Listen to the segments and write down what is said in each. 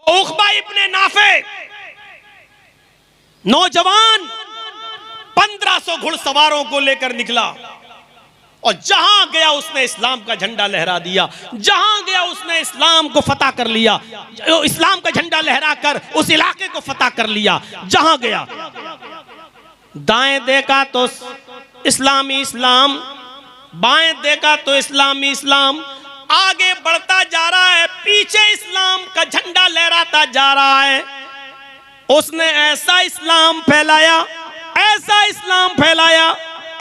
उक़बा इब्ने नाफे नौजवान 1500 घुड़सवारों को लेकर निकला और जहां गया उसने इस्लाम का झंडा लहरा दिया। जहां गया उसने इस्लाम को फतह कर लिया, इस्लाम का झंडा लहराकर उस इलाके को फतह कर लिया। जहां गया दाएं देखा तो इस्लामी इस्लाम, बाएं देखा तो इस्लामी इस्लाम। आगे बढ़ता जा रहा है, पीछे इस्लाम का झंडा लहराता जा रहा है। उसने ऐसा इस्लाम फैलाया, ऐसा इस्लाम फैलाया,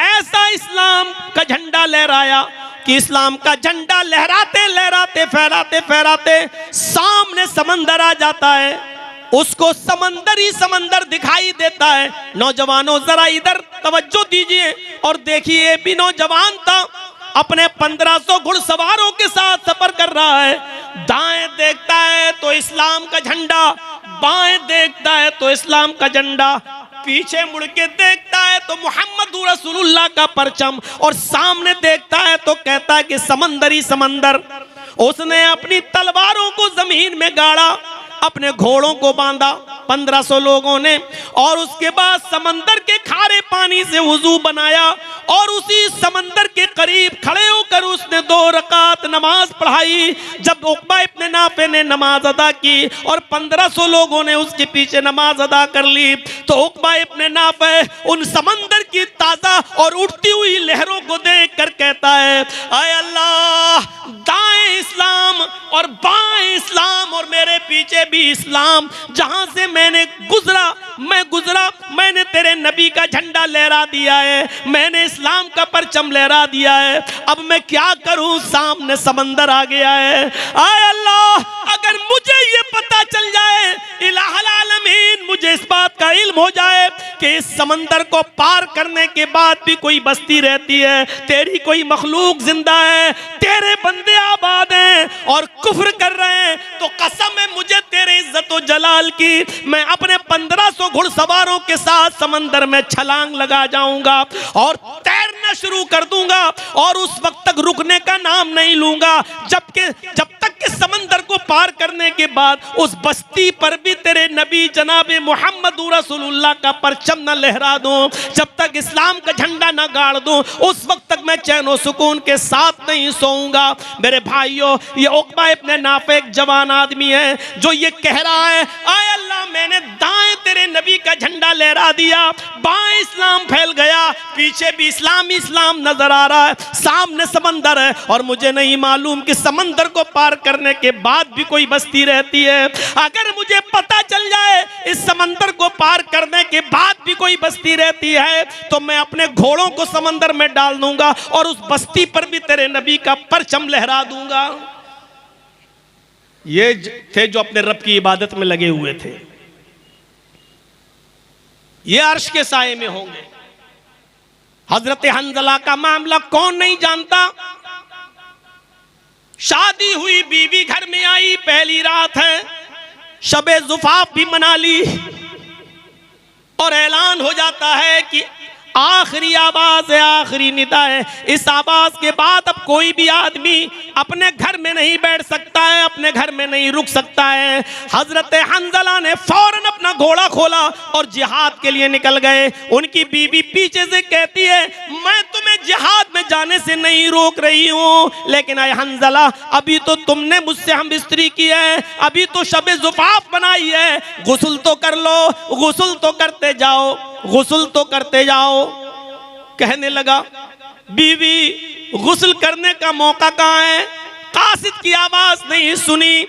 ऐसा इस्लाम का झंडा लहराया कि इस्लाम का झंडा लहराते लहराते फहराते फहराते सामने समंदर आ जाता है। उसको समंदर ही समंदर दिखाई देता है। नौजवानों जरा इधर तवज्जो दीजिए और देखिए, ये भी नौजवान था, अपने 1500 घुड़सवारों के साथ सफर कर रहा है। दाएं देखता है तो इस्लाम का झंडा, बाएं देखता है तो इस्लाम का झंडा, पीछे मुड़ के देखता है तो मुहम्मद रसूलुल्लाह का परचम, और सामने देखता है तो कहता है कि समंदर ही समंदर। उसने अपनी तलवारों को जमीन में गाड़ा, अपने घोड़ों को बांधा 1500 लोगों ने, और उसके बाद समंदर के खारे पानी से वुजू बनाया और उसी समंदर के करीब खड़े होकर उसने 2 रकात नमाज पढ़ाई। जब उक़बा इब्ने नाफे ने नमाज अदा की और 1500 लोगों ने उसके पीछे नमाज अदा कर ली, तो उक़बा इब्ने नाफे उन समंदर की ताजा और उठती हुई लहरों को देखकर कहता है, आय अल्लाह, दाएं इस्लाम और बाएं इस्लाम और मेरे पीछे भी इस्लाम। जहां से मैं गुजरा, मैंने तेरे नबी का झंडा लहरा दिया है, मैंने इस्लाम का परचम लहरा दिया है। अब मैं क्या करूं, सामने समंदर आ गया है। आय अल्लाह, अगर मुझे ये पता चल जाए, इलाहुल आलमीन, मुझे इस बात का इल्म हो जाए कि इस समंदर को पार करने के बाद भी कोई बस्ती रहती है, तेरी कोई मखलूक जिंदा है, तेरे बंदे आबाद हैं और कुफ्र कर रहे हैं, तो कसम है मुझे तेरे इज्जत व जलाल की, मैं अपने 1500 घुड़सवारों के साथ समंदर में छलांग लगा जाऊंगा और तैरना शुरू कर दूंगा और उस वक्त तक रुकने का नाम नहीं लूंगा जब तक कि समंदर को पार करने के बाद उस बस्ती पर भी तेरे नबी जनाब मुहम्मद रसूलुल्लाह का परचम न लहरा दूं, जब तक इस्लाम का झंडा न गाड़ दूं, उस वक्त तक मैं चैन और सुकून के साथ नहीं सोऊंगा। मेरे भाइयों, ये उक़बा इब्ने नाफे एक जवान आदमी है जो ये कह रहा है, आय अल्लाह, मैंने दाएं तेरे नबी का झंडा लहरा दिया, बाएं इस्लाम फैल गया, पीछे भी इस्लाम नजर आ रहा है, सामने समंदर है और मुझे नहीं मालूम कि समंदर को पार करने के बाद भी कोई बस्ती रहती है। अगर मुझे पता चल जाए इस समंदर को पार करने के बाद भी कोई बस्ती रहती है, तो मैं अपने घोड़ों को समंदर में डाल दूंगा और उस बस्ती पर भी तेरे नबी का परचम लहरा दूंगा। ये थे जो अपने रब की इबादत में लगे हुए थे। ये अर्श के साए में होंगे। हजरत हंजला का मामला कौन नहीं जानता। शादी हुई, बीवी घर में आई, पहली रात है, शबे ज़ुफ़ाफ़ भी मना ली और ऐलान हो जाता है कि आखिरी आवाज है, आखिरी निदा है। इस आवाज के बाद अब कोई भी आदमी अपने घर में नहीं बैठ सकता है, अपने घर में नहीं रुक सकता है। हजरत हंजला ने फौरन अपना घोड़ा खोला और जिहाद के लिए निकल गए। उनकी बीवी पीछे से कहती है, मैं तुम्हें जिहाद में जाने से नहीं रोक रही हूँ, लेकिन आए हंजला, अभी तो तुमने मुझसे हम बिस्तरी की है, अभी तो शबे ज़ुफ़ाफ़ बनाई है, गुस्ल तो कर लो, गुस्ल तो करते जाओ, गुस्ल तो करते जाओ। कहने लगा, बीवी गुस्ल करने का मौका कहाँ है? कासिद की आवाज नहीं सुनी,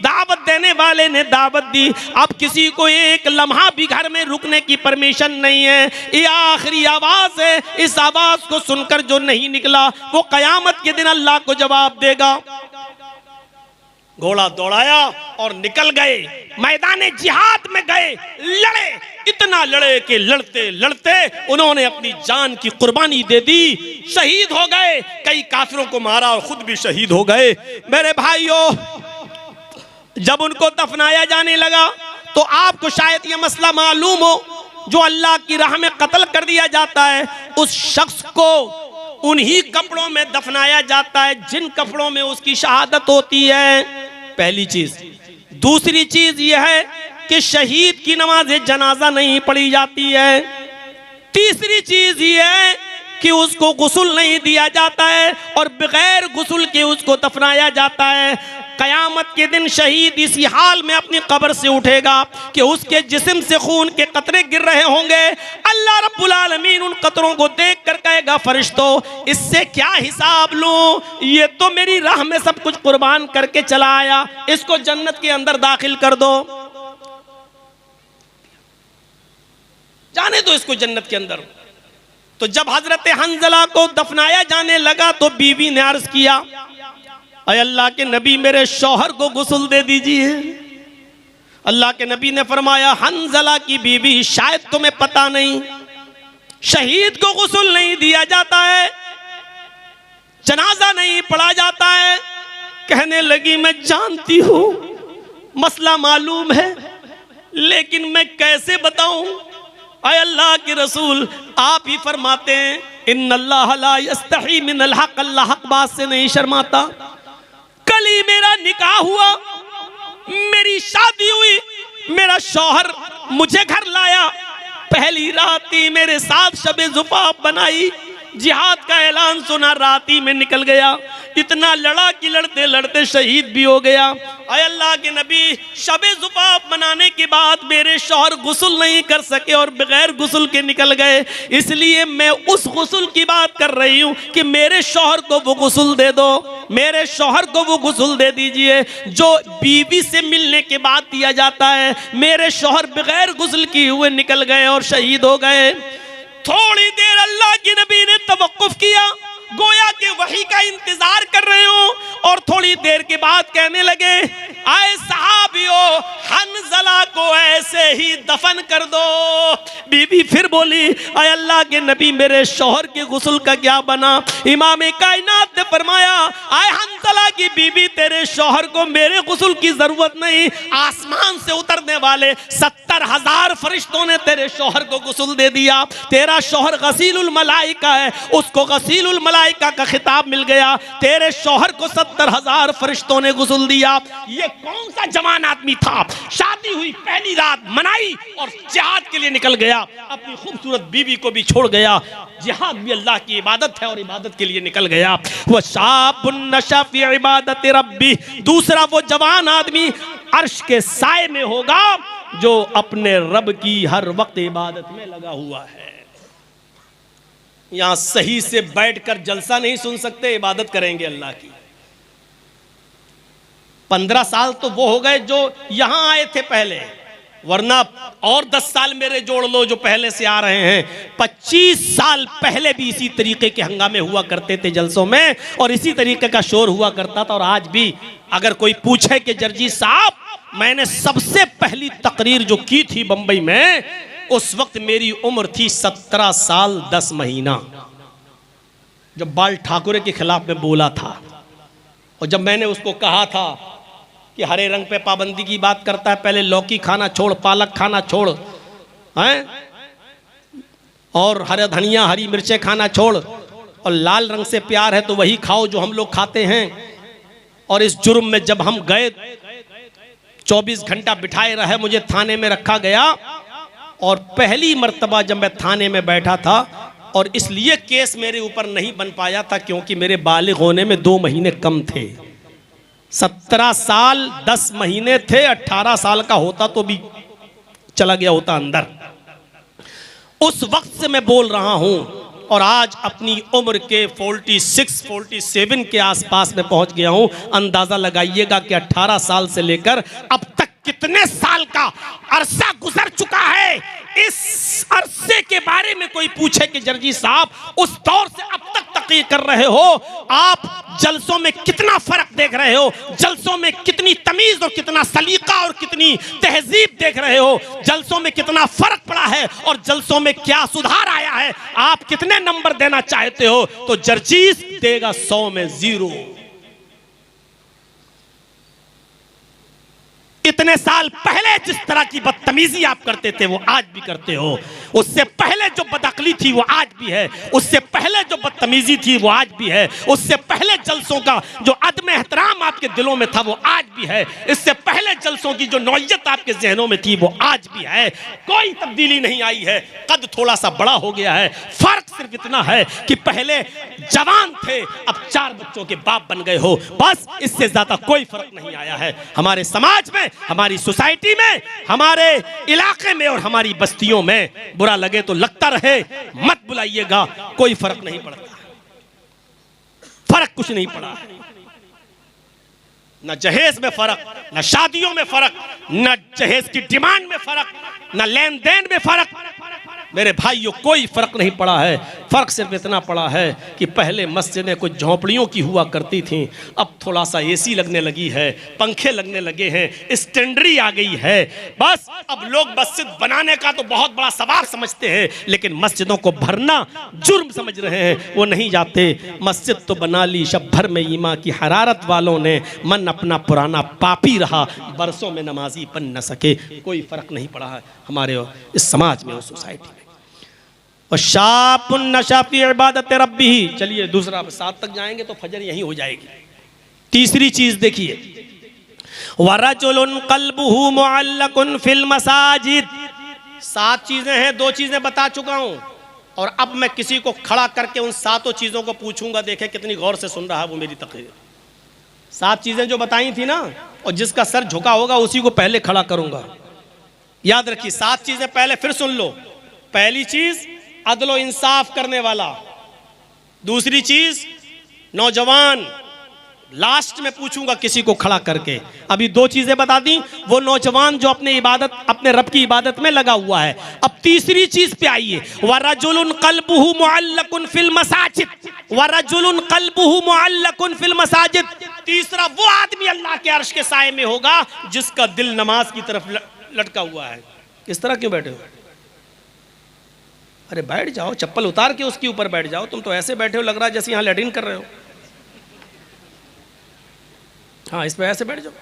दावत देने वाले ने दावत दी, अब किसी को एक लम्हा भी घर में रुकने की परमिशन नहीं है। ये आखिरी आवाज है, इस आवाज को सुनकर जो नहीं निकला वो कयामत के दिन अल्लाह को जवाब देगा। घोड़ा दौड़ाया और निकल गए, मैदाने जिहाद में गए, लड़े, इतना लड़े कि लड़ते लड़ते उन्होंने अपनी जान की कुर्बानी दे दी, शहीद हो गए, कई काफिरों को मारा और खुद भी शहीद हो गए। मेरे भाइयों, जब उनको दफनाया जाने लगा तो आपको शायद ये मसला मालूम हो, जो अल्लाह की राह में कत्ल कर दिया जाता है उस शख्स को उन्हीं कपड़ों में दफनाया जाता है जिन कपड़ों में उसकी शहादत होती है, पहली चीज। दूसरी चीज यह है कि शहीद की नमाज जनाजा नहीं पढ़ी जाती है। तीसरी चीज यह है कि उसको गुस्ल नहीं दिया जाता है और बगैर गुस्ल के उसको दफनाया जाता है। कयामत के दिन शहीद इसी हाल में अपनी कब्र से उठेगा कि उसके जिस्म से खून के कतरे गिर रहे होंगे। अल्लाह रब्बुल आलमीन उन कतरों को देख कर कहेगा, फरिश्तों इससे क्या हिसाब लूं, ये तो मेरी राह में सब कुछ कुर्बान करके चला आया, इसको जन्नत के अंदर दाखिल कर दो, जाने दो इसको जन्नत के अंदर। तो जब हजरत हंजला को दफनाया जाने लगा तो बीवी ने अर्ज किया, अय अल्लाह के नबी मेरे शौहर को गुस्ल दे दीजिए। अल्लाह के नबी ने फरमाया, हंजला की बीवी शायद तुम्हें पता नहीं, शहीद को गुस्ल नहीं दिया जाता है, जनाजा नहीं पढ़ा जाता है। कहने लगी, मैं जानती हूं, मसला मालूम है, लेकिन मैं कैसे बताऊं। अय अल्लाह के रसूल आप ही फरमाते हैं, इन्नल्लाह ला यस्तही मिनल हक, अल्लाह हक बात से नहीं शर्माता। कल ही मेरा निकाह हुआ, मेरी शादी हुई, मेरा शौहर मुझे घर लाया, पहली रात ही मेरे साथ शबे जुफाफ बनाई, जिहाद का ऐलान सुना, रात ही में निकल गया, इतना लड़ा कि लड़ते लड़ते शहीद भी हो गया। अय अल्लाह के नबी शबे जुफाफ बनाने के बाद मेरे शौहर गुस्ल नहीं कर सके और बगैर गुस्ल के निकल गए, इसलिए मैं उस गुस्ल की बात कर रही हूँ कि मेरे शौहर को वो गुस्ल दे दो, मेरे शौहर को वो गुस्ल दे दीजिए जो बीवी से मिलने के बाद दिया जाता है। मेरे शौहर बगैर गुस्ल किए हुए निकल गए और शहीद हो गए। थोड़ी देर अल्लाह के नबी ने तवक्कुफ किया, गोया के वही का इंतजार कर रहे हो, और थोड़ी देर के बाद कहने लगे, आए सहाबियों हंजला को ऐसे ही दफन कर दो। बीबी फिर बोली, आए अल्लाह के नबी मेरे शौहर के गुस्ल का क्या बना। इमाम कायनात ने फरमाया, आए हंजला की बीबी तेरे शौहर को मेरे गुस्ल की जरूरत नहीं, आसमान से उतरने वाले 70,000 फरिश्तों ने तेरे शौहर को गुस्ल दे दिया। तेरा शौहर गसीलुल मलाइका है, उसको गसीलुल मलाइका का खिताब मिल गया। तेरे शौहर को 70,000 फरिश्तों ने गुस्ल दिया। ये कौन सा जवान आदमी था, शादी हुई पहली रात मनाई और जिहाद के लिए निकल गया, अपनी खूबसूरत बीवी को भी छोड़ गया। जिहाद भी अल्लाह की इबादत है और इबादत के लिए निकल गया। वह शाबुन नशा फी इबादत रब्बी, दूसरा वो जवान आदमी अर्श के साए में होगा जो अपने रब की हर वक्त इबादत में लगा हुआ है। यहां सही से बैठकर जलसा नहीं सुन सकते, इबादत करेंगे अल्लाह की। 15 साल तो वो हो गए जो यहां आए थे पहले, वरना और 10 साल मेरे जोड़ लो जो पहले से आ रहे हैं। 25 साल पहले भी इसी तरीके के हंगामे हुआ करते थे जलसों में, और इसी तरीके का शोर हुआ करता था। और आज भी अगर कोई पूछे कि जर्जी साहब मैंने सबसे पहली तकरीर जो की थी बंबई में, उस वक्त मेरी उम्र थी 17 साल 10 महीना, जब बाल ठाकुरे के खिलाफ में बोला था। और जब मैंने उसको कहा था कि हरे रंग पे पाबंदी की बात करता है, पहले लौकी खाना छोड़, पालक खाना छोड़, हैं, और हरे धनिया हरी मिर्चें खाना छोड़, और लाल रंग से प्यार है तो वही खाओ जो हम लोग खाते हैं। और इस जुर्म में जब हम गए, 24 घंटा बिठाए रहे, मुझे थाने में रखा गया। और पहली मर्तबा जब मैं थाने में बैठा था, और इसलिए केस मेरे ऊपर नहीं बन पाया था क्योंकि मेरे बालिग होने में 2 महीने कम थे। 17 साल 10 महीने थे, 18 साल का होता तो भी चला गया होता अंदर। उस वक्त से मैं बोल रहा हूं, और आज अपनी उम्र के 46-47 के आसपास में पहुंच गया हूं। अंदाजा लगाइएगा कि 18 साल से लेकर अब तक कितने साल का अरसा गुजर चुका है। इस अरसे के बारे में कोई पूछे कि जर्जी साहब उस दौर से अब तक तक़रीर कर रहे हो, आप जलसों में कितना फर्क देख रहे हो, जलसों में कितनी तमीज और कितना सलीका और कितनी तहजीब देख रहे हो, जलसों में कितना फर्क पड़ा है और जलसों में क्या सुधार आया है, आप कितने नंबर देना चाहते हो? तो जर्जीस देगा 100 में 0। इतने साल पहले जिस तरह की बदतमीजी आप करते थे वो आज भी करते हो। उससे पहले जो बदअक्ली थी वो आज भी है। उससे पहले जो बदतमीजी थी वो आज भी है। उससे पहले जलसों का जो अदम एहतराम आपके दिलों में था वो आज भी है। इससे पहले जलसों की जो नौयत आपके जहनों में थी वो आज भी है। कोई तब्दीली नहीं आई है। कद थोड़ा सा बड़ा हो गया है। फर्क सिर्फ इतना है कि पहले जवान थे, अब 4 बच्चों के बाप बन गए हो। बस इससे ज्यादा कोई फर्क नहीं आया है। हमारे समाज में, हमारी सोसाइटी में, हमारे इलाके में और हमारी बस्तियों में बुरा लगे तो लगता रहे, मत बुलाइएगा, कोई फर्क नहीं पड़ता। फर्क कुछ नहीं पड़ा। न जहेज में फर्क, न शादियों में फर्क, न जहेज की डिमांड में फर्क, न लेन देन में फर्क। मेरे भाइयों, कोई फर्क नहीं पड़ा है। फर्क सिर्फ इतना पड़ा है कि पहले मस्जिदें कुछ झोंपड़ियों की हुआ करती थीं, अब थोड़ा सा एसी लगने लगी है, पंखे लगने लगे हैं, स्टैंडरी आ गई है। बस अब लोग मस्जिद बनाने का तो बहुत बड़ा सवाब समझते हैं, लेकिन मस्जिदों को भरना जुर्म समझ रहे हैं। वो नहीं जाते। मस्जिद तो बना ली शब भर में ईमा की हरारत वालों ने, मन अपना पुराना पापी रहा, बरसों में नमाजी बन न सके। कोई फर्क नहीं पड़ा है हमारे इस समाज में, उस सोसाइटी में। और शापुन नशा फी इबादत रब्बी। चलिए दूसरा, 7 तक जाएंगे तो फजर यहीं हो जाएगी। तीसरी चीज देखिए, वरजुलुन क़ल्बुहु मुअल्लकुन फिल मसाजिद। 7 चीजें हैं, 2 चीजें बता चुका हूं और अब मैं किसी को खड़ा करके उन 7 चीजों को पूछूंगा। देखें कितनी गौर से सुन रहा है वो मेरी तकरीर। 7 चीजें जो बताई थी ना, और जिसका सर झुका होगा उसी को पहले खड़ा करूंगा। याद रखिए, 7 चीजें पहले फिर सुन लो। पहली चीज, अदलो इंसाफ करने वाला। दूसरी चीज, नौजवान। लास्ट में पूछूंगा किसी को खड़ा करके। अभी 2 चीजें बता दी, वो नौजवान जो अपने रब की इबादत में लगा हुआ है। अब तीसरी चीज पे आइए, वरजुलुन क़ल्बुहु मुअल्लकुन फिल मसाजिद। वरजुलुन क़ल्बुहु मुअल्लकुन फिल मसाजिद। तीसरा वो आदमी अल्लाह के अर्श के साए में होगा जिसका दिल नमाज की तरफ लटका हुआ है। इस तरह क्यों बैठे हो? अरे बैठ जाओ, चप्पल उतार के उसके ऊपर बैठ जाओ। तुम तो ऐसे बैठे हो, लग रहा है जैसे यहां लैट्रिन कर रहे हो। हाँ, इस पे ऐसे बैठ जाओ।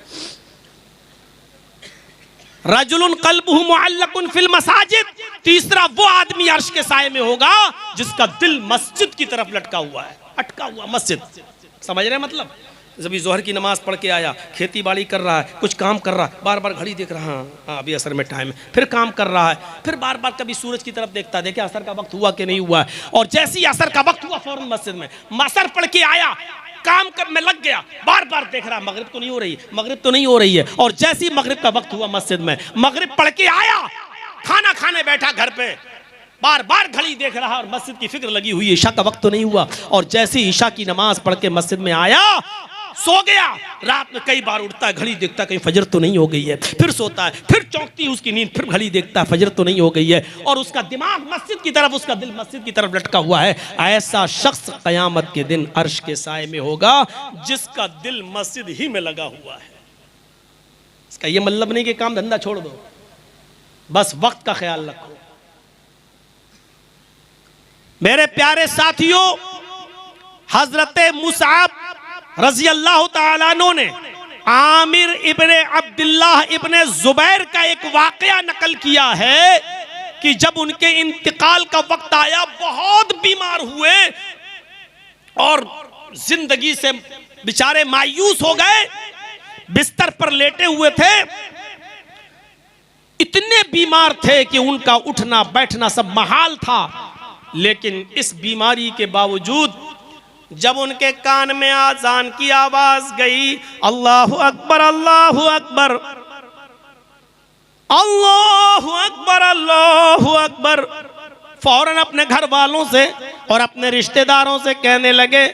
रजुलुन क़ल्बुहु मुअल्लकुन फिल मसाजिद। तीसरा वो आदमी अर्श के साए में होगा जिसका दिल मस्जिद की तरफ लटका हुआ है, अटका हुआ मस्जिद। समझ रहे हैं मतलब? जब जोहर की नमाज पढ़ के आया, खेती बाड़ी कर रहा है, कुछ काम कर रहा है, बार बार घड़ी देख रहा है, हाँ अभी असर में टाइम है, फिर काम कर रहा है, फिर बार बार कभी सूरज की तरफ देखता है, देखे असर का वक्त हुआ कि नहीं हुआ है। और जैसे ही असर का वक्त हुआ फौरन मस्जिद में असर पढ़ के आया, काम कर में लग गया, बार बार देख रहा मगरिब तो नहीं हो रही, मगरिब तो नहीं हो रही है। और जैसे ही मगरिब का वक्त हुआ मस्जिद में मगरिब पढ़ के आया, खाना खाने बैठा घर पे, बार बार घड़ी देख रहा और मस्जिद की फिक्र लगी हुई है, ईशा का वक्त तो नहीं हुआ। और जैसे ही ईशा की नमाज पढ़ के मस्जिद में आया, सो गया। रात में कई बार उठता है, घड़ी देखता है कहीं फजर तो नहीं हो गई है, फिर सोता है, फिर चौंकती है उसकी नींद, फिर घड़ी देखता है फजर तो नहीं हो गई है। और उसका दिमाग मस्जिद की तरफ, उसका दिल मस्जिद की तरफ लटका हुआ है। ऐसा शख्स कयामत के दिन अर्श के साए में होगा जिसका दिल मस्जिद ही में लगा हुआ है। इसका यह मतलब नहीं कि काम धंधा छोड़ दो, बस वक्त का ख्याल रखो। मेरे प्यारे साथियों, हजरत मुसअब रज़ी अल्लाह तआला अन्हु ने आमिर इब्ने अब्दुल्लाह इब्ने जुबैर का एक वाकया नकल किया है कि जब उनके इंतकाल का वक्त आया, बहुत बीमार हुए और जिंदगी से बेचारे मायूस हो गए, बिस्तर पर लेटे हुए थे। इतने बीमार थे कि उनका उठना बैठना सब महाल था। लेकिन इस बीमारी के बावजूद जब उनके कान में आजान की आवाज गई, अल्लाहु अकबर अल्लाहु अकबर अल्लाहु अकबर अल्लाहु अकबर, फौरन अपने घर वालों से और अपने रिश्तेदारों से कहने लगे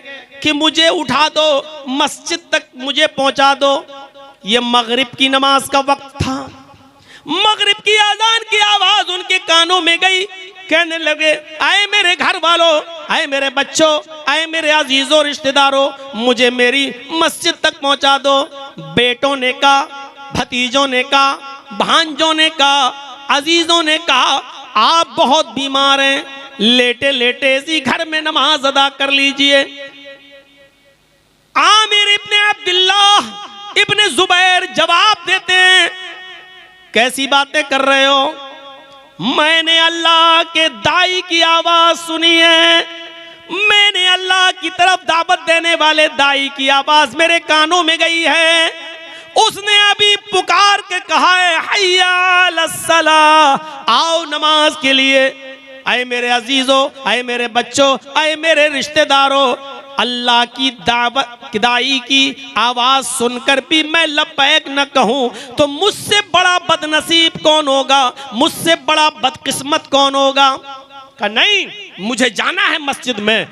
कि मुझे उठा दो, मस्जिद तक मुझे पहुंचा दो। ये मगरिब की नमाज का वक्त था। मगरिब की आजान की आवाज उनके कानों में गई। कहने लगे, आए मेरे घर वालों, आए मेरे बच्चों, आए मेरे अजीजों रिश्तेदारों, मुझे मेरी मस्जिद तक पहुंचा दो। बेटों ने कहा, भतीजों ने कहा, भांजों ने कहा, अजीजों ने कहा, आप बहुत बीमार हैं, लेटे लेटे इसी घर में नमाज अदा कर लीजिए। आमिर इब्ने अब्दुल्लाह इब्ने जुबैर जवाब देते हैं, कैसी बातें कर रहे हो? मैंने अल्लाह के दाई की आवाज सुनी है, मैंने अल्लाह की तरफ दावत देने वाले दाई की आवाज मेरे कानों में गई है। उसने अभी पुकार के कहा है, हय्या अलस्सलाह, आओ नमाज के लिए। आए मेरे अजीजों, आए मेरे बच्चों, आए मेरे रिश्तेदारों, अल्लाह की दावत दाई की आवाज सुनकर भी मैं लब्बैक न कहूं तो मुझसे बड़ा बदनसीब कौन होगा, मुझसे बड़ा बदकिस्मत कौन होगा? कहा नहीं, मुझे जाना है मस्जिद में।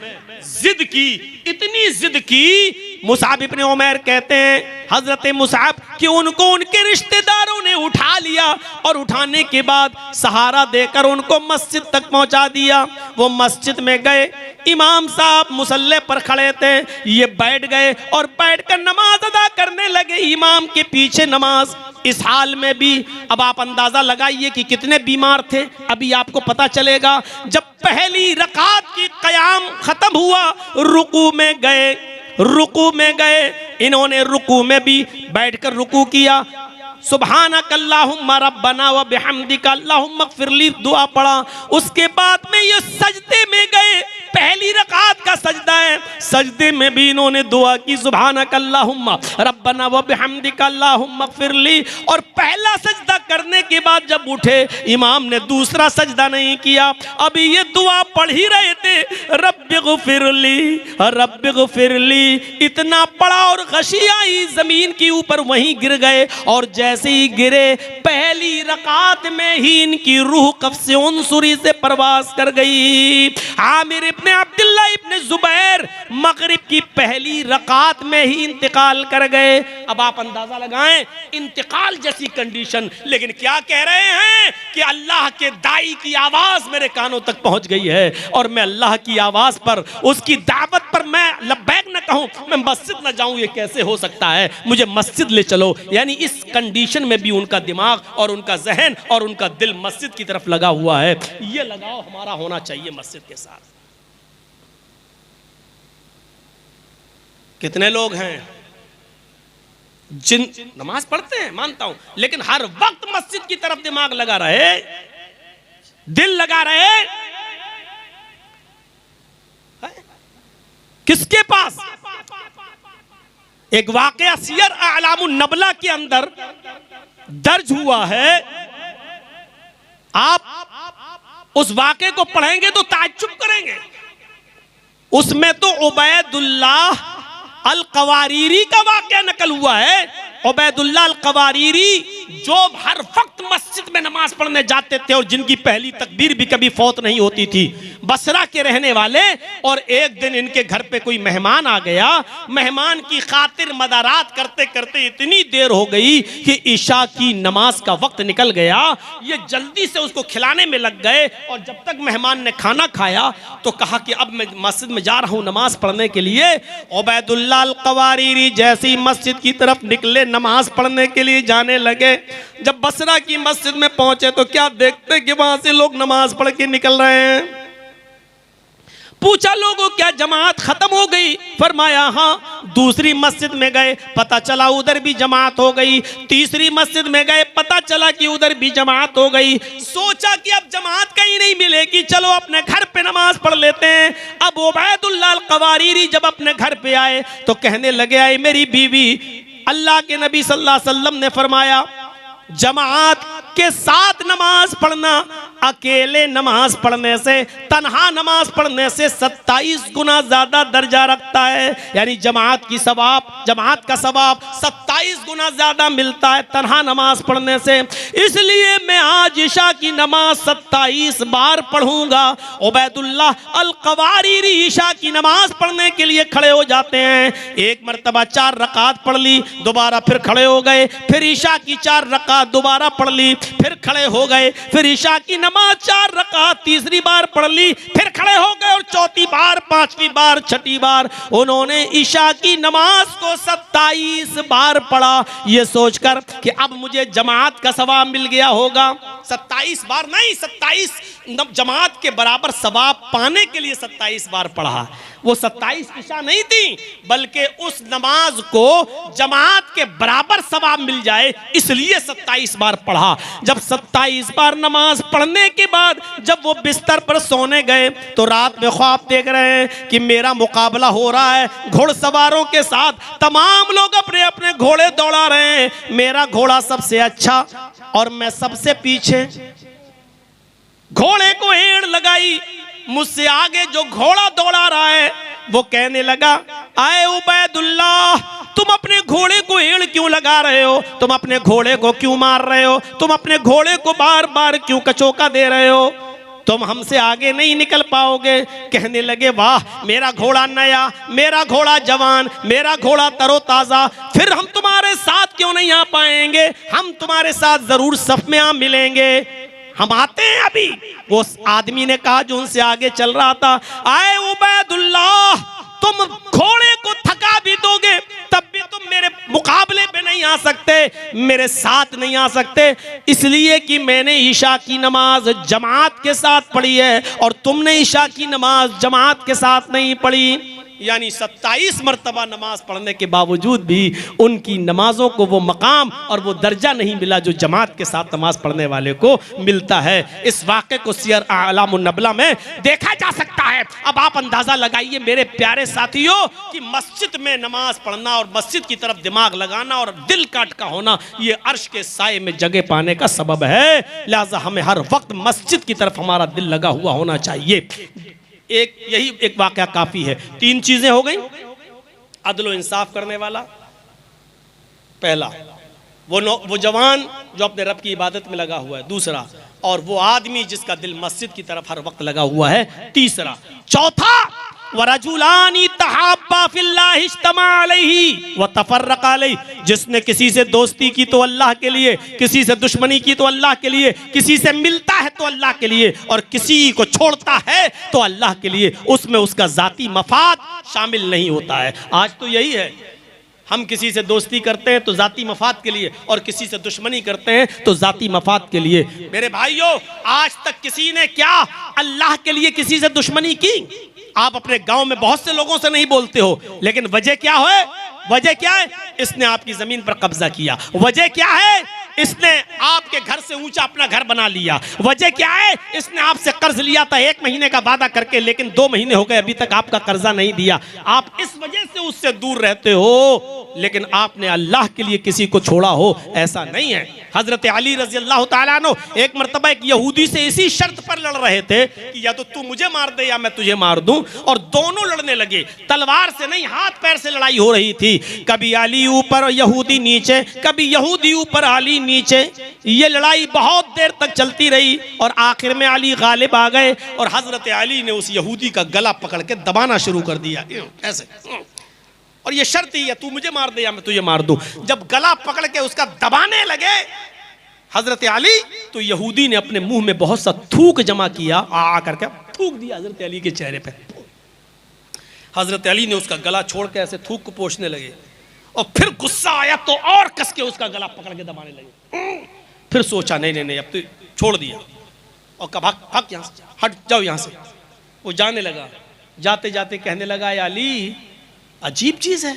जिद की, इतनी जिद की, मुसाब इब्ने उमैर कहते हैं हजरत मुसाब कि उनको उनके रिश्तेदारों ने उठा लिया और उठाने के बाद सहारा देकर उनको मस्जिद तक पहुंचा दिया। वो मस्जिद में गए, इमाम साहब मुसल्ले पर खड़े थे, ये बैठ गए और बैठकर नमाज अदा करने लगे, इमाम के पीछे नमाज। इस हाल में भी अब आप अंदाजा लगाइए कि कितने बीमार थे, अभी आपको पता चलेगा। जब पहली रकात की क़याम खत्म हुआ, रुकू में गए, रुकू में गए, इन्होंने रुकू में भी बैठकर रुकू किया, सुब्हानक अल्लाहुम्मा रब्बना व बिहम्दिका अल्लाहुम्मा इग़फिरली दुआ पढ़ा। उसके बाद में ये सजदे में गए, पहली रकात का सजदा है, सजदे में भी इन्होंने दुआ की, सुब्हानक अल्लाहुम्मा रब्बना व बिहम्दिका अल्लाहुम्मा इग़फिरली। और पहला सजदा करने के बाद जब उठे, इमाम ने दूसरा सजदा नहीं किया, अभी ये दुआ पढ़ ही रहे थे, रब्बिग़फिरली रब्बिग़फिरली, इतना पढ़ा और गशिया ही जमीन के ऊपर वहीं गिर गए। और जैसे ही गिरे, पहली रकात में ही इनकी रूह कफ़्स उनसुरी से परवास कर गई। आमिर इब्ने अब्दुल्ला इब्ने जुबैर मगरिब की पहली रकात में ही इंतकाल कर गए। अब आप अंदाजा लगाएं, इंतकाल जैसी कंडीशन, लेकिन क्या कह रहे हैं कि अल्लाह के दाई की आवाज मेरे कानों तक पहुंच गई है और मैं अल्लाह की आवाज पर, उसकी दावत पर मैं लब्बैक न कहूं, मैं मस्जिद न जाऊं, ये कैसे हो सकता है? मुझे मस्जिद ले चलो। यानी इस कंडीशन में भी उनका दिमाग और उनका जहन और उनका दिल मस्जिद की तरफ लगा हुआ है। ये लगाव हमारा होना चाहिए मस्जिद के साथ। कितने लोग हैं जिन नमाज पढ़ते हैं, मानता हूं, लेकिन हर वक्त मस्जिद की तरफ दिमाग लगा रहे, दिल लगा रहे, किसके पास? एक वाकया सियर आलामुन नबला के अंदर दर्ज हुआ है। आप उस वाकये को पढ़ेंगे तो ताज्जुब करेंगे। उसमें तो उबैदुल्लाह अल कवारीरी का वाकया नकल हुआ है। उबैदुल्लाह अल कवारीरी जो हर वक्त मस्जिद में नमाज पढ़ने जाते थे और जिनकी पहली तकबीर भी कभी फौत नहीं होती थी, बसरा के रहने वाले। और एक दिन इनके घर पे कोई मेहमान आ गया, मेहमान की खातिर मदारात करते करते इतनी देर हो गई कि इशा की नमाज का वक्त निकल गया। ये जल्दी से उसको खिलाने में लग गए और जब तक मेहमान ने खाना खाया तो कहा कि अब मैं मस्जिद में जा रहा हूँ नमाज पढ़ने के लिए। उबैदुल्लाह अल कवारीरी जैसे ही मस्जिद की तरफ निकले, नमाज पढ़ने के लिए जाने लगे, जब बसरा की मस्जिद में पहुंचे तो क्या देखते कि वहां से लोग नमाज पढ़ के निकल रहे हैं। पूछा लोगों क्या जमात खत्म हो गई? फरमाया हाँ। दूसरी मस्जिद में गए, पता चला उधर भी जमात हो गई। तीसरी मस्जिद में गए, पता चला कि उधर भी जमात हो गई। सोचा कि अब जमात कहीं नहीं मिलेगी, चलो अपने घर पे नमाज पढ़ लेते हैं। अब उबैदुल्लाह अल कवारीरी जब अपने घर पे आए तो कहने लगे, आए मेरी बीवी, अल्लाह के नबी सल्लल्लाहु अलैहि वसल्लम ने फरमाया जमात के साथ नमाज पढ़ना अकेले नमाज पढ़ने से, तन्हा नमाज पढ़ने से 27 गुना ज्यादा दर्जा रखता है। यानी जमात का सवाब 27 गुना ज्यादा मिलता है तन्हा नमाज पढ़ने से। इसलिए मैं आज इशा की नमाज 27 बार पढ़ूंगा। उबैदुल्लाह अल कवारीरी इशा की नमाज पढ़ने के लिए खड़े हो जाते हैं। एक मरतबा 4 रकात पढ़ ली, दोबारा फिर खड़े हो गए, फिर इशा की 4 रकात दोबारा पढ़ ली, फिर खड़े हो गए, फिर इशा की नमाज 4 रकात तीसरी बार पढ़ ली, फिर खड़े हो गए और चौथी बार, 5वीं बार, 6ठी बार उन्होंने इशा की नमाज को 27 बार पढ़ा, ये सोचकर कि अब मुझे जमात का सवाब मिल गया होगा। 27 बार नहीं, 27 जमात के बराबर सवाब पाने के लिए 27 बार पढ़ा। वो 27 इशा नहीं थी, बल्कि उस नमाज को जमात के बराबर सवाब मिल जाए इसलिए 27 बार पढ़ा। जब 27 बार नमाज पढ़ने के बाद जब वो बिस्तर पर सोने गए तो रात में ख्वाब देख रहे हैं कि मेरा मुकाबला हो रहा है घोड़सवारों के साथ, तमाम लोग अपने अपने घोड़े दौड़ा रहे हैं, मेरा घोड़ा सबसे अच्छा और मैं सबसे पीछे। घोड़े को हेड़ लगाई, मुझसे आगे जो घोड़ा दौड़ा रहा है वो कहने लगा, आए उबैदुल्लाह, तुम अपने घोड़े को हेड़ क्यों लगा रहे हो, तुम अपने घोड़े को क्यों मार रहे हो, तुम अपने घोड़े को बार बार क्यों कचोका दे रहे हो, तुम हमसे आगे नहीं निकल पाओगे। कहने लगे, वाह, मेरा घोड़ा नया, मेरा घोड़ा जवान, मेरा घोड़ा तरोताजा, फिर हम तुम्हारे साथ क्यों नहीं आ पाएंगे, हम तुम्हारे साथ जरूर सफ में आ मिलेंगे, हम आते हैं अभी। वो आदमी ने कहा जो उनसे आगे चल रहा था, आए उबैदुल्लाह, तुम घोड़े को थका भी दोगे तब भी तुम मेरे मुकाबले पे नहीं आ सकते, मेरे साथ नहीं आ सकते, इसलिए कि मैंने ईशा की नमाज जमात के साथ पढ़ी है और तुमने ईशा की नमाज जमात के साथ नहीं पढ़ी। यानी 27 मरतबा नमाज पढ़ने के बावजूद भी उनकी नमाजों को वो मकाम और वो दर्जा नहीं मिला जो जमात के साथ नमाज पढ़ने वाले को मिलता है। इस वाक़े को सियर आलामुन नबला में देखा जा सकता है। अब आप अंदाज़ा लगाइए मेरे प्यारे साथियों कि मस्जिद में नमाज पढ़ना और मस्जिद की तरफ दिमाग लगाना और दिल काट का होना ये अर्श के साए में जगह पाने का सबब है। लिहाजा हमें हर वक्त मस्जिद की तरफ हमारा दिल लगा हुआ होना चाहिए। यही एक वाक़या काफी है। 3 चीजें हो गई, अदल इंसाफ करने वाला पहला, वो जवान जो अपने रब की इबादत में लगा हुआ है दूसरा, और वो आदमी जिसका दिल मस्जिद की तरफ हर वक्त लगा हुआ है तीसरा, चौथा वरजुलानी तहाब्बा फिल्लाहि इज्तमा अलैहि व तफर्रका अलैहि, जिसने किसी से दोस्ती की तो अल्लाह के लिए, किसी से दुश्मनी की तो अल्लाह के लिए, किसी से मिलता है तो अल्लाह के लिए और किसी को छोड़ता है तो अल्लाह के लिए, उसमें उसका जाती मफाद शामिल नहीं होता है। आज तो यही है, हम किसी से दोस्ती करते हैं तो जाती मफाद के लिए और किसी से दुश्मनी करते हैं तो जाती मफाद के लिए। मेरे भाइयों, आज तक किसी ने क्या अल्लाह के लिए किसी से दुश्मनी की? आप अपने गांव में बहुत से लोगों से नहीं बोलते हो, लेकिन वजह क्या है? वजह क्या है? इसने आपकी जमीन पर कब्जा किया। वजह क्या है? इसने आपके घर से ऊंचा अपना घर बना लिया। वजह क्या है? इसने आपसे कर्ज लिया था 1 महीने का वादा करके, लेकिन 2 महीने हो गए अभी तक आपका कर्जा नहीं दिया। आप इस वजह से उससे दूर रहते हो, लेकिन आपने अल्लाह के लिए किसी को छोड़ा हो ऐसा नहीं है। हजरत अली रजी अल्लाह ताला अन्हु एक मरतबा एक यहूदी से इसी शर्त पर लड़ रहे थे कि या तो तू मुझे मार दे या मैं तुझे मार दूं, और दोनों लड़ने लगे। तलवार से नहीं, हाथ पैर से लड़ाई हो रही थी। कभी अली ऊपर और यहूदी नीचे, कभी यहूदी ऊपर अली नीचे। ये लड़ाई बहुत देर तक चलती रही और आखिर में अली गालिब आ गए और हजरत अली ने उस यहूदी का गला पकड़ के दबाना शुरू कर दिया ऐसे, और ये शर्त ही है तू मुझे मार दे या मैं तुझे मार दूं। जब गला पकड़ के उसका दबाने लगे हजरत अली, तो यहूदी ने अपने मुंह में बहुत सा थूक जमा किया, आ करके थूक दिया हजरत अली के चेहरे पे। हजरत अली ने उसका गला छोड़ के ऐसे थूक को पोंछने लगे और फिर गुस्सा आया तो और कस के उसका गला पकड़ के दबाने लगे। फिर सोचा नहीं नहीं नहीं, अब तो छोड़ दिया और कहा भाग भाग यहां से, हट जाओ यहां से। वो जाने लगा, जाते जाते कहने लगा, अली अजीब चीज है,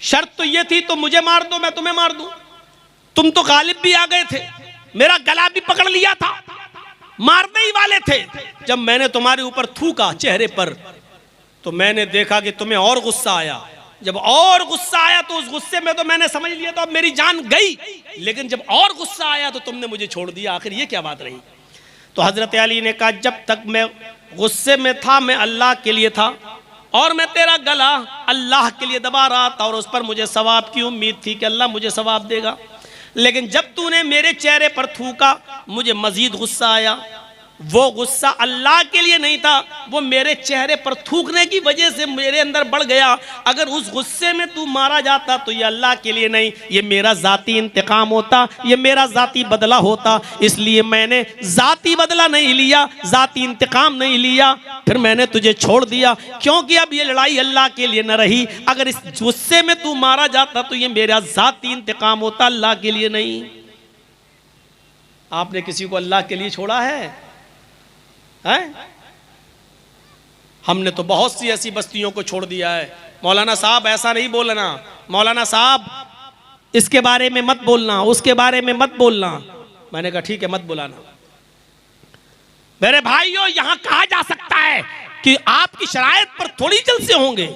शर्त तो ये थी तो मुझे मार दो मैं तुम्हें मार दूं, तुम तो गालिब भी आ गए थे, मेरा गला भी पकड़ लिया था, मारने ही वाले थे। जब मैंने तुम्हारे ऊपर थूका चेहरे पर तो मैंने देखा कि तुम्हें और गुस्सा आया। जब और गुस्सा आया तो उस गुस्से में तो मैंने समझ लिया तो अब मेरी जान गई, लेकिन जब और गुस्सा आया तो तुमने मुझे छोड़ दिया। आखिर ये क्या बात रही? तो हजरत अली ने कहा, जब तक मैं गुस्से में था मैं अल्लाह के लिए था और मैं तेरा गला अल्लाह के लिए दबा रहा था और उस पर मुझे सवाब की उम्मीद थी कि अल्लाह मुझे सवाब देगा। लेकिन जब तूने मेरे चेहरे पर थूका मुझे मजीद गुस्सा आया। वो गुस्सा अल्लाह के लिए नहीं था, वो मेरे चेहरे पर थूकने की वजह से मेरे अंदर बढ़ गया। अगर उस गुस्से में तू मारा जाता तो ये अल्लाह के लिए नहीं, ये मेरा जाती इंतकाम होता, ये मेरा जाती बदला होता। इसलिए मैंने जाती बदला नहीं लिया, जाती इंतकाम नहीं लिया, फिर मैंने तुझे छोड़ दिया क्योंकि अब ये लड़ाई अल्लाह के लिए न रही। अगर इस गुस्से में तू मारा जाता तो ये मेरा जाती इंतकाम होता, अल्लाह के लिए नहीं। आपने किसी को अल्लाह के लिए छोड़ा है? हमने तो बहुत सी ऐसी बस्तियों को छोड़ दिया है। मौलाना साहब ऐसा नहीं बोलना, मौलाना साहब इसके बारे में मत बोलना, उसके बारे में मत बोलना। मैंने कहा ठीक है, मत बुलाना। मेरे भाइयों, यहां कहा जा सकता है कि आपकी शरायत पर थोड़ी जलसे होंगे।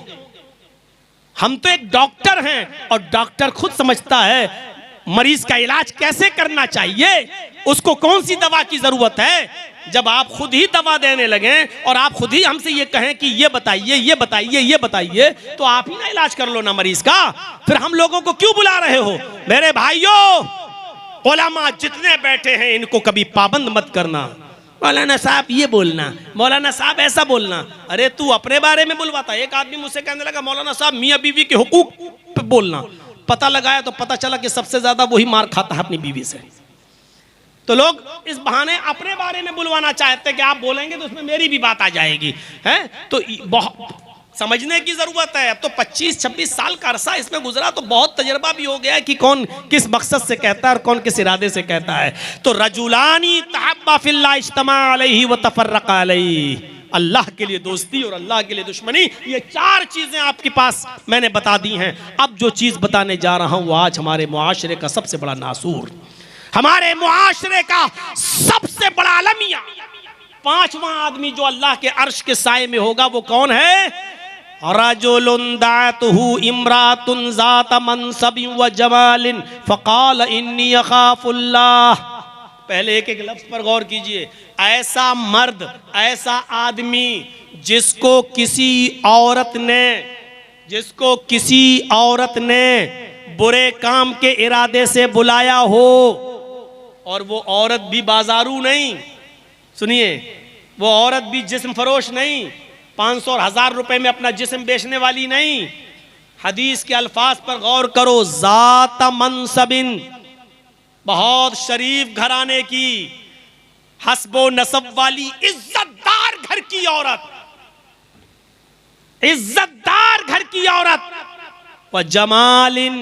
हम तो एक डॉक्टर हैं और डॉक्टर खुद समझता है मरीज का इलाज कैसे करना चाहिए, उसको कौन सी दवा की जरूरत है। जब आप खुद ही दवा देने लगे और आप खुद ही हमसे ये कहें कि ये बताइए, ये बताइए, ये बताइए, तो आप ही ना इलाज कर लो ना मरीज का, फिर हम लोगों को क्यों बुला रहे हो? मेरे भाइयों, उलमा जितने बैठे हैं इनको कभी पाबंद मत करना। मौलाना साहब ये बोलना, मौलाना साहब ऐसा बोलना। अरे तू अपने बारे में बुलवाता। एक आदमी मुझसे कहने लगा मौलाना साहब मियाँ बीवी के हुकूक पे बोलना। पता लगाया तो पता चला कि सबसे ज्यादा वही मार खाता है अपनी बीवी से। तो लोग इस बहाने अपने बारे में बुलवाना चाहते हैं कि आप बोलेंगे तो उसमें मेरी भी बात आ जाएगी, हैं? तो बहुत समझने की जरूरत है। अब तो 25-26 साल का अरसा इसमें गुजरा तो बहुत तजर्बा भी हो गया है कि कौन किस मकसद से कहता है और कौन किस इरादे से कहता है। तो रजुलानी तहब्बा फिल्लाह इज्तमा अलैहि व तफर्रका अलैहि, अल्लाह के लिए दोस्ती और अल्लाह के लिए दुश्मनी, ये 4 चीजें आपके पास मैंने बता दी हैं। अब जो चीज बताने जा रहा हूं आज हमारे मुआशरे का सबसे बड़ा नासूर, हमारे मुआशरे का सबसे बड़ा अलमिया, 5वां आदमी जो अल्लाह के अर्श के साए में होगा वो कौन है? रजुलुन दातहु इम्रातुन ज़ात मनसबिन व जमालिन फ़क़ाल इन्नी अख़ाफ़ुल्लाह। पहले एक एक लफ्ज़ पर गौर कीजिए। ऐसा मर्द, ऐसा आदमी जिसको किसी औरत ने बुरे काम के इरादे से बुलाया हो, और वो औरत भी बाजारू नहीं, सुनिए, वो औरत भी जिस्म फरोश नहीं, 500 और 1000 रुपए में अपना जिस्म बेचने वाली नहीं। हदीस के अल्फाज पर गौर करो। ज़ात मनसबिन, बहुत शरीफ घराने की, हस्बो नसब वाली, इज्जतदार घर की औरत, इज्जतदार घर की औरत, व जमालिन,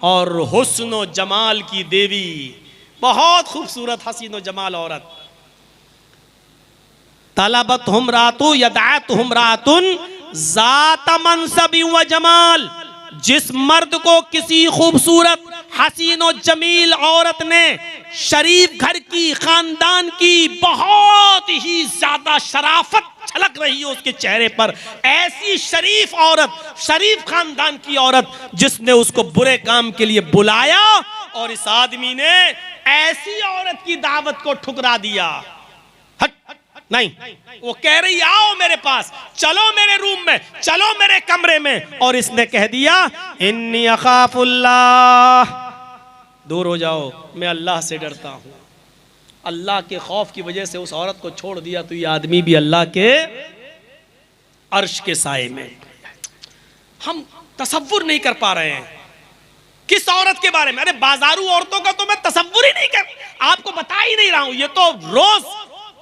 और हुस्न जमाल की देवी, बहुत खूबसूरत हसीन व जमाल औरत। तलबत हम रातु यदात हम रातुन ज़ात मनसबी व जमाल, जिस मर्द को किसी खूबसूरत हसीन और जमील औरत ने, शरीफ घर की, खानदान की, बहुत ही ज्यादा शराफत झलक रही है उसके चेहरे पर, ऐसी शरीफ औरत, शरीफ खानदान की औरत जिसने उसको बुरे काम के लिए बुलाया और इस आदमी ने ऐसी औरत की दावत को ठुकरा दिया। नहीं, वो कह रही आओ मेरे पास, चलो मेरे रूम में, चलो मेरे कमरे में, और इसने कह दिया इन्नी अखाफुल्लाह, दूर हो जाओ, मैं अल्लाह से डरता हूं। अल्लाह के खौफ की वजह से उस औरत को छोड़ दिया तो ये आदमी भी अल्लाह के अर्श के साए में। हम तसव्वुर नहीं कर पा रहे हैं किस औरत के बारे में। अरे बाजारू औरतों का तो मैं तसव्वुर ही नहीं कर, आपको बता ही नहीं रहा हूं। ये तो रोज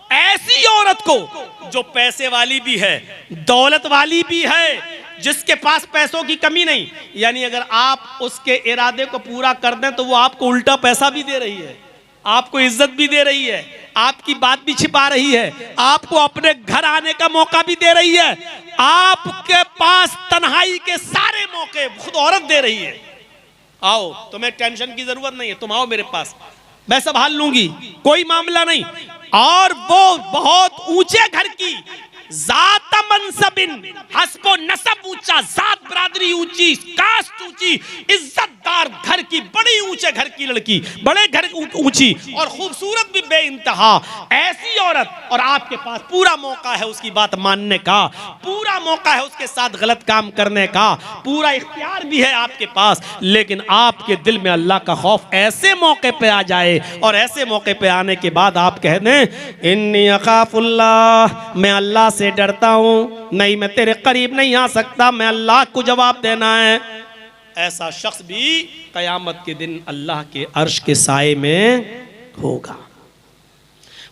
ऐसी औरत को जो पैसे वाली भी है, दौलत वाली भी है, जिसके पास पैसों की कमी नहीं, यानी अगर आप उसके इरादे को पूरा कर दें तो वो आपको उल्टा पैसा भी दे रही है, आपको इज्जत भी दे रही है, आपकी बात भी छिपा रही है, आपको अपने घर आने का मौका भी दे रही है, आपके पास तन्हाई के सारे मौके खुद औरत दे रही है। आओ, तुम्हें टेंशन की जरूरत नहीं है, तुम आओ मेरे पास, मैं संभाल लूंगी, कोई मामला नहीं। और वो बहुत ऊंचे घर की, ज़ात मनसबिन, हस्बो नसब ऊंचा, जात बरादरी ऊंची, कास्ट ऊंची, इज्जतदार घर की, बड़ी ऊंचे घर की लड़की, बड़े घर ऊंची और खूबसूरत भी बेइंतहा, ऐसी औरत, और आपके पास पूरा मौका है उसकी बात मानने का, पूरा मौका है उसके साथ गलत काम करने का, पूरा इख्तियार भी है आपके पास, लेकिन आपके दिल में अल्लाह का खौफ ऐसे मौके पे आ जाए, और ऐसे मौके पे आने के बाद आप कह दें इन्नी अखाफुल्लाह, मैं अल्लाह से डरता हूं, नहीं मैं तेरे करीब नहीं आ सकता, मैं अल्लाह को जवाब देना है। ऐसा शख्स भी क़यामत के दिन अल्लाह के अर्श के साए में होगा।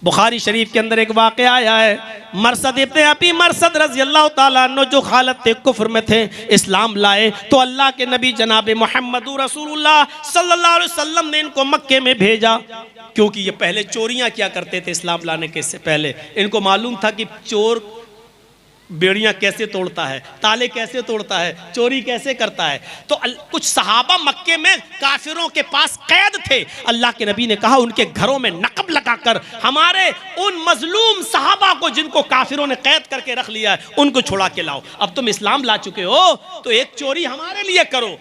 बुखारी शरीफ के अंदर एक वाक़या आया है, मरसद इब्ने अबी मरसद रज़ी अल्लाह ताला अन्हु जो हालत कुफ्र में थे, इस्लाम लाए तो अल्लाह के नबी जनाब मोहम्मद रसूलुल्लाह सल्लल्लाहु अलैहि वसल्लम ने इनको मक्के में भेजा, क्योंकि ये पहले चोरियां किया करते थे। इस्लाम लाने के से पहले इनको मालूम था कि चोर बेड़ियां कैसे तोड़ता है, ताले कैसे तोड़ता है, चोरी कैसे करता है। तो कुछ सहाबा मक्के में काफिरों के पास कैद थे। अल्लाह के नबी ने कहा उनके घरों में नकब लगाकर हमारे उन मजलूम सहाबा को जिनको काफिरों ने कैद करके रख लिया है उनको छुड़ा के लाओ। अब तुम इस्लाम ला चुके हो तो एक चोरी हमारे लिए करो।